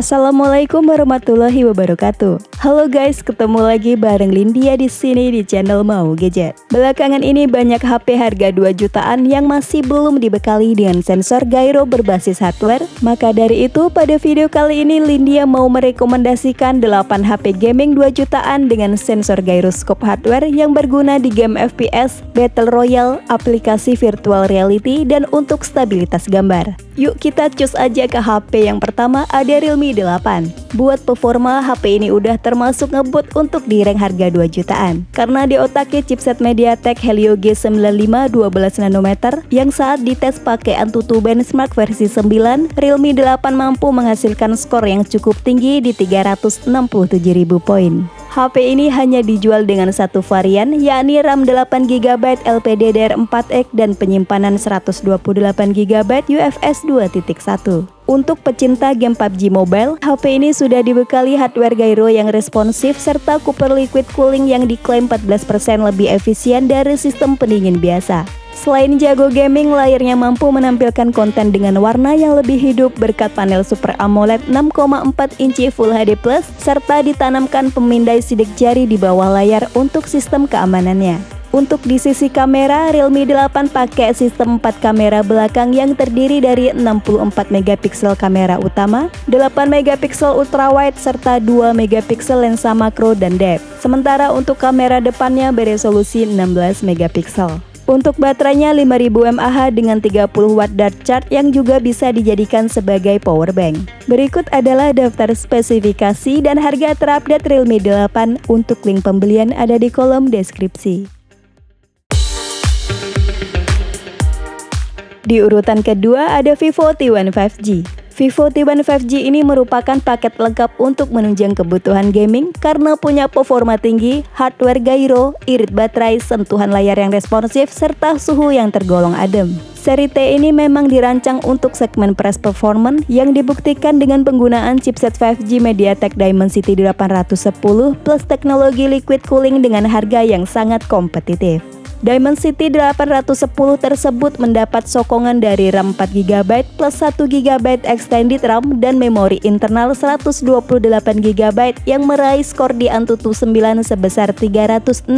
Assalamualaikum warahmatullahi wabarakatuh. Halo guys, ketemu lagi bareng Lindia di sini di channel Mau Gadget. Belakangan ini banyak HP harga 2 jutaan yang masih belum dibekali dengan sensor gyro berbasis hardware. Maka dari itu, pada video kali ini Lindia mau merekomendasikan 8 HP gaming 2 jutaan dengan sensor gyroscope hardware yang berguna di game FPS, Battle Royale, aplikasi virtual reality, dan untuk stabilitas gambar. Yuk kita cus aja ke HP yang pertama, ada Realme 8. Buat performa, HP ini udah termasuk ngebut untuk di rank harga 2 jutaan. Karena diotaknya chipset MediaTek Helio G95 12 nanometer yang saat dites pakai Antutu benchmark versi 9, Realme 8 mampu menghasilkan skor yang cukup tinggi di 367.000 poin. HP ini hanya dijual dengan satu varian, yakni RAM 8GB LPDDR4X dan penyimpanan 128GB UFS 2.1. Untuk pecinta game PUBG Mobile, HP ini sudah dibekali hardware gyro yang responsif serta Cooper Liquid Cooling yang diklaim 14% lebih efisien dari sistem pendingin biasa. Selain jago gaming, layarnya mampu menampilkan konten dengan warna yang lebih hidup berkat panel Super AMOLED 6,4 inci Full HD+, serta ditanamkan pemindai sidik jari di bawah layar untuk sistem keamanannya. Untuk di sisi kamera, Realme 8 pakai sistem 4 kamera belakang yang terdiri dari 64 megapiksel kamera utama, 8 megapiksel ultrawide, serta 2 megapiksel lensa makro dan depth. Sementara untuk kamera depannya beresolusi 16 megapiksel. Untuk baterainya 5000 mAh dengan 30 watt dart charge yang juga bisa dijadikan sebagai power bank. Berikut adalah daftar spesifikasi dan harga terupdate Realme 8. Untuk link pembelian ada di kolom deskripsi. Di urutan kedua ada Vivo T1 5G. Vivo T1 5G ini merupakan paket lengkap untuk menunjang kebutuhan gaming karena punya performa tinggi, hardware gyro, irit baterai, sentuhan layar yang responsif, serta suhu yang tergolong adem. Seri T ini memang dirancang untuk segmen press performance yang dibuktikan dengan penggunaan chipset 5G MediaTek Dimensity 810 plus teknologi liquid cooling dengan harga yang sangat kompetitif. Dimensity 810 tersebut mendapat sokongan dari RAM 4GB plus 1GB extended RAM dan memori internal 128GB yang meraih skor di Antutu 9 sebesar 360.000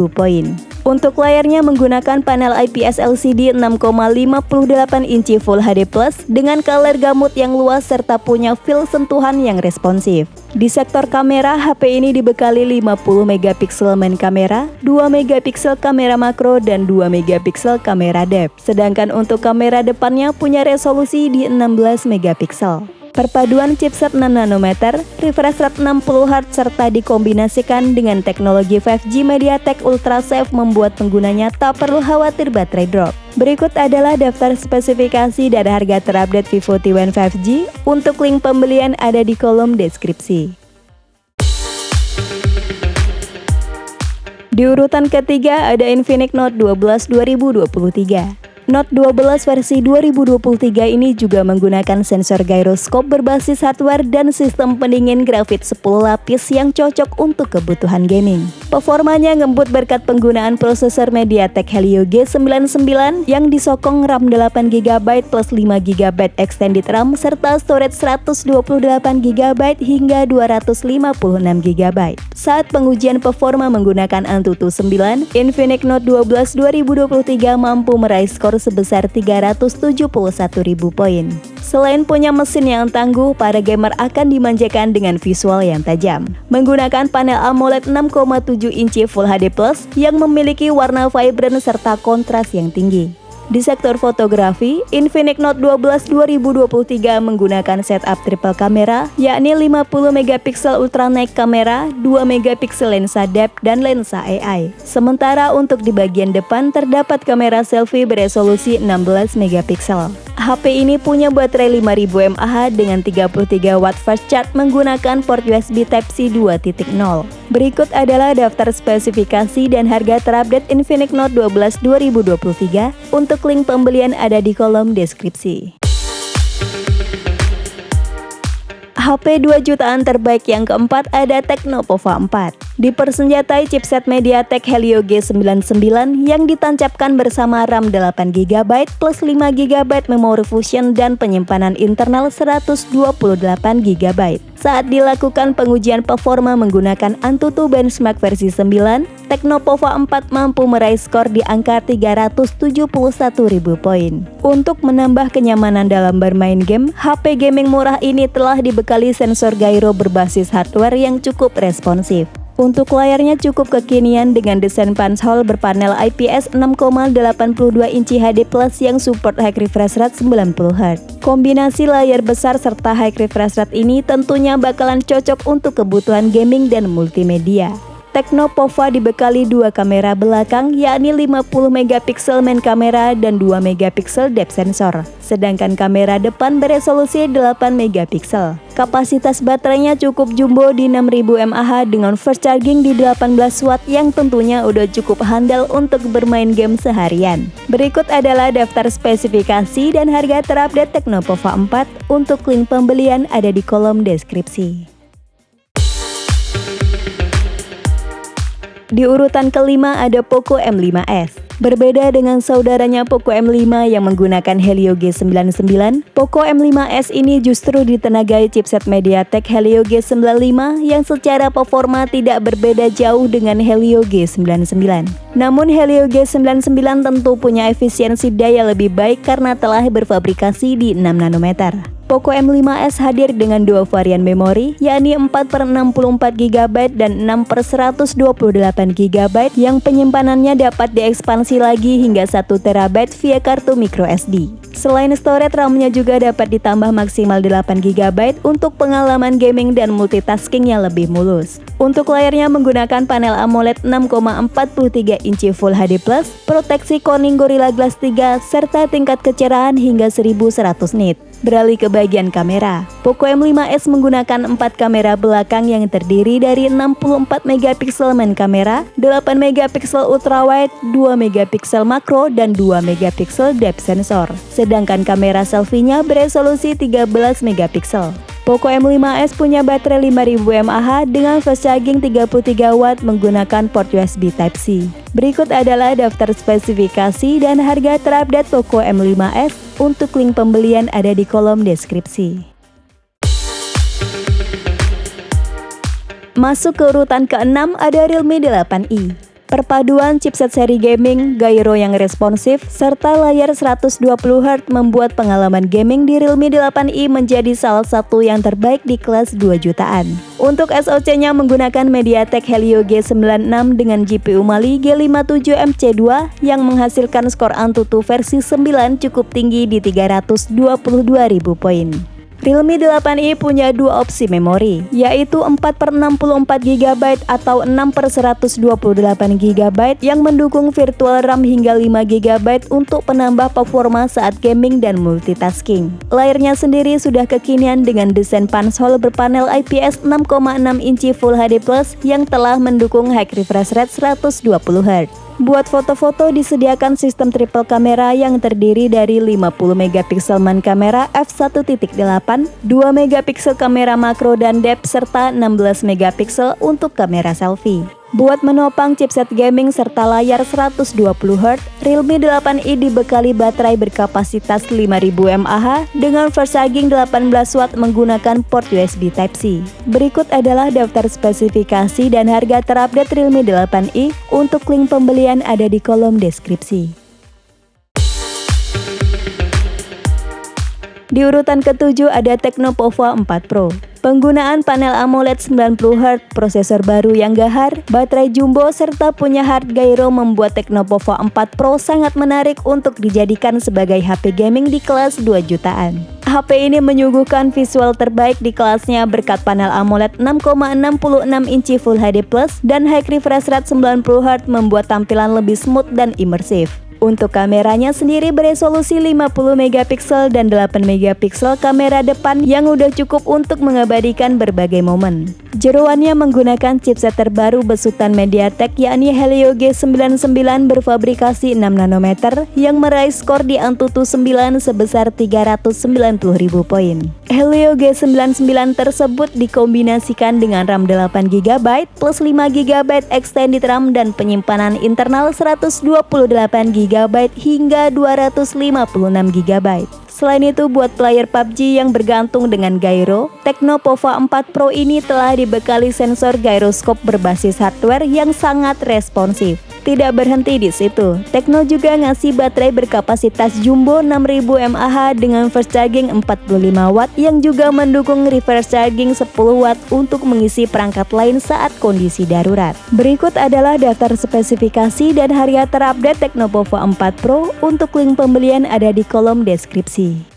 poin. Untuk layarnya menggunakan panel IPS LCD 6,58 inci Full HD Plus dengan color gamut yang luas serta punya feel sentuhan yang responsif. Di sektor kamera, HP ini dibekali 50 megapiksel main kamera, 2 megapiksel kamera makro, dan 2 megapiksel kamera depth. Sedangkan untuk kamera depannya punya resolusi di 16 megapiksel. Perpaduan chipset 6 nanometer, refresh rate 60Hz serta dikombinasikan dengan teknologi 5G MediaTek Ultrasafe membuat penggunanya tak perlu khawatir baterai drop. Berikut adalah daftar spesifikasi dan harga terupdate Vivo T1 5G. Untuk link pembelian ada di kolom deskripsi. Di urutan ketiga ada Infinix Note 12 2023. Note 12 versi 2023 ini juga menggunakan sensor gyroscope berbasis hardware dan sistem pendingin grafit 10 lapis yang cocok untuk kebutuhan gaming. Performanya ngembut berkat penggunaan prosesor MediaTek Helio G99 yang disokong RAM 8GB plus 5GB extended RAM serta storage 128GB hingga 256GB. Saat pengujian performa menggunakan Antutu 9, Infinix Note 12 2023 mampu meraih skor sebesar 371.000 poin. Selain punya mesin yang tangguh, para gamer akan dimanjakan dengan visual yang tajam. Menggunakan panel AMOLED 6,7 inci Full HD Plus yang memiliki warna vibrant serta kontras yang tinggi. Di sektor fotografi, Infinix Note 12 2023 menggunakan setup triple kamera, yakni 50 megapiksel ultra night kamera, 2 megapiksel lensa depth, dan lensa AI. Sementara untuk di bagian depan terdapat kamera selfie beresolusi 16 megapiksel. HP ini punya baterai 5000 mAh dengan 33 watt fast charge menggunakan port USB Type-C 2.0. Berikut adalah daftar spesifikasi dan harga terupdate Infinix Note 12 2023. Untuk link pembelian ada di kolom deskripsi. HP 2 jutaan terbaik yang keempat ada Tecno Pova 4. Dipersenjatai chipset MediaTek Helio G99 yang ditancapkan bersama RAM 8GB plus 5GB memori fusion dan penyimpanan internal 128GB. Saat dilakukan pengujian performa menggunakan Antutu Benchmark versi 9, Tecnopova 4 mampu meraih skor di angka 371.000 poin. Untuk menambah kenyamanan dalam bermain game, HP gaming murah ini telah dibekali sensor gyro berbasis hardware yang cukup responsif. Untuk layarnya cukup kekinian dengan desain punch-hole berpanel IPS 6,82 inci HD Plus yang support high refresh rate 90Hz. Kombinasi layar besar serta high refresh rate ini tentunya bakalan cocok untuk kebutuhan gaming dan multimedia. Tecnopova dibekali dua kamera belakang yakni 50MP main kamera dan 2MP depth sensor. Sedangkan kamera depan beresolusi 8MP. Kapasitas baterainya cukup jumbo di 6000 mAh dengan fast charging di 18W yang tentunya udah cukup handal untuk bermain game seharian. Berikut adalah daftar spesifikasi dan harga terupdate Tecnopova 4. Untuk link pembelian ada di kolom deskripsi. Di urutan kelima ada Poco M5s. Berbeda dengan saudaranya Poco M5 yang menggunakan Helio G99, Poco M5s ini justru ditenagai chipset MediaTek Helio G95 yang secara performa tidak berbeda jauh dengan Helio G99. Namun Helio G99 tentu punya efisiensi daya lebih baik karena telah berfabrikasi di 6 nanometer. Poco M5s hadir dengan dua varian memori, yakni 4/64GB dan 6/128GB yang penyimpanannya dapat diekspansi lagi hingga 1TB via kartu microSD. Selain storage, RAM-nya juga dapat ditambah maksimal 8GB untuk pengalaman gaming dan multitasking yang lebih mulus. Untuk layarnya menggunakan panel AMOLED 6,43 inci Full HD+, proteksi Corning Gorilla Glass 3, serta tingkat kecerahan hingga 1100 nit. Beralih ke bagian kamera, Poco M5s menggunakan 4 kamera belakang yang terdiri dari 64MP main kamera, 8MP ultrawide, 2MP makro, dan 2MP depth sensor. Sedangkan kamera selfie-nya beresolusi 13MP. Poco M5s punya baterai 5000 mAh dengan fast charging 33W menggunakan port USB Type-C. Berikut adalah daftar spesifikasi dan harga terupdate Poco M5s. Untuk link pembelian ada di kolom deskripsi. Masuk ke urutan ke-6 ada Realme 8i. Perpaduan chipset seri gaming, gyro yang responsif, serta layar 120Hz membuat pengalaman gaming di Realme 8i menjadi salah satu yang terbaik di kelas 2 jutaan. Untuk SoC-nya menggunakan MediaTek Helio G96 dengan GPU Mali G57MC2 yang menghasilkan skor Antutu versi 9 cukup tinggi di 322.000 poin. Realme 8i punya dua opsi memori, yaitu 4/64GB atau 6/128GB yang mendukung virtual RAM hingga 5GB untuk penambah performa saat gaming dan multitasking. Layarnya sendiri sudah kekinian dengan desain punch-hole berpanel IPS 6,6 inci Full HD Plus yang telah mendukung high refresh rate 120Hz. Buat foto-foto disediakan sistem triple kamera yang terdiri dari 50MP main kamera f1.8, 2MP kamera makro dan depth, serta 16MP untuk kamera selfie. Buat menopang chipset gaming serta layar 120Hz, Realme 8i dibekali baterai berkapasitas 5000 mAh dengan fast charging 18W menggunakan port USB Type-C. Berikut adalah daftar spesifikasi dan harga terupdate Realme 8i. Untuk link pembelian ada di kolom deskripsi. Di urutan ke-7 ada Tecnopova 4 Pro. Penggunaan panel AMOLED 90Hz, prosesor baru yang gahar, baterai jumbo, serta punya hard gyro membuat Tecnopova 4 Pro sangat menarik untuk dijadikan sebagai HP gaming di kelas 2 jutaan. HP ini menyuguhkan visual terbaik di kelasnya berkat panel AMOLED 6,66 inci Full HD Plus dan high refresh rate 90Hz membuat tampilan lebih smooth dan imersif. Untuk kameranya sendiri beresolusi 50 megapiksel dan 8 megapiksel kamera depan yang udah cukup untuk mengabadikan berbagai momen. Jeroannya menggunakan chipset terbaru besutan MediaTek yakni Helio G99 berfabrikasi 6 nanometer yang meraih skor di Antutu 9 sebesar 390.000 poin. Helio G99 tersebut dikombinasikan dengan RAM 8GB plus 5GB extended RAM dan penyimpanan internal 128GB hingga 256GB. Selain itu, buat player PUBG yang bergantung dengan gyro, Tecno Pova 4 Pro ini telah dibekali sensor gyroscope berbasis hardware yang sangat responsif. Tidak berhenti di situ, Tecno juga ngasih baterai berkapasitas jumbo 6000 mAh dengan fast charging 45 watt yang juga mendukung reverse charging 10 watt untuk mengisi perangkat lain saat kondisi darurat. Berikut adalah daftar spesifikasi dan harga terupdate Tecno Pova 4 Pro. Untuk link pembelian ada di kolom deskripsi.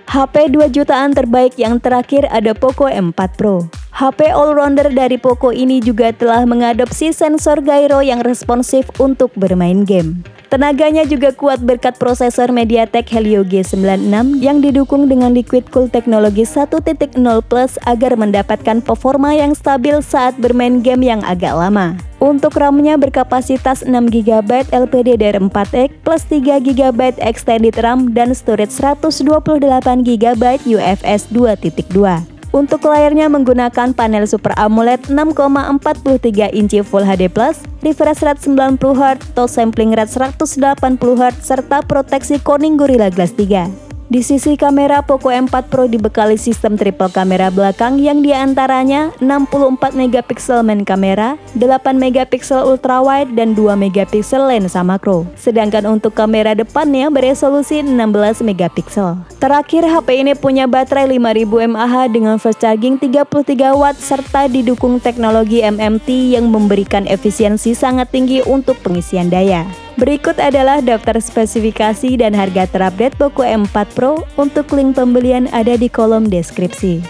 HP 2 jutaan terbaik yang terakhir ada Poco M4 Pro. HP all-rounder dari Poco ini juga telah mengadopsi sensor gyro yang responsif untuk bermain game. Tenaganya juga kuat berkat prosesor MediaTek Helio G96 yang didukung dengan liquid cool teknologi 1.0 plus agar mendapatkan performa yang stabil saat bermain game yang agak lama. Untuk RAM-nya berkapasitas 6GB LPDDR4X plus 3GB extended RAM dan storage 128GB UFS 2.2. Untuk layarnya menggunakan panel Super AMOLED 6,43 inci Full HD+, refresh rate 90Hz, touch sampling rate 180Hz, serta proteksi Corning Gorilla Glass 3. Di sisi kamera, Poco M4 Pro dibekali sistem triple kamera belakang yang diantaranya 64 megapiksel main kamera, 8 megapiksel ultrawide, dan 2 megapiksel lensa makro. Sedangkan untuk kamera depannya beresolusi 16 megapiksel. Terakhir, HP ini punya baterai 5000 mAh dengan fast charging 33 watt serta didukung teknologi MMT yang memberikan efisiensi sangat tinggi untuk pengisian daya. Berikut adalah daftar spesifikasi dan harga terupdate Poco M4 Pro. Untuk link pembelian ada di kolom deskripsi.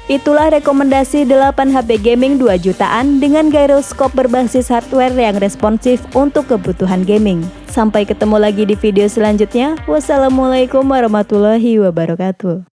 Itulah rekomendasi 8 HP gaming 2 jutaan dengan gyroscope berbasis hardware yang responsif untuk kebutuhan gaming. Sampai ketemu lagi di video selanjutnya. Wassalamualaikum warahmatullahi wabarakatuh.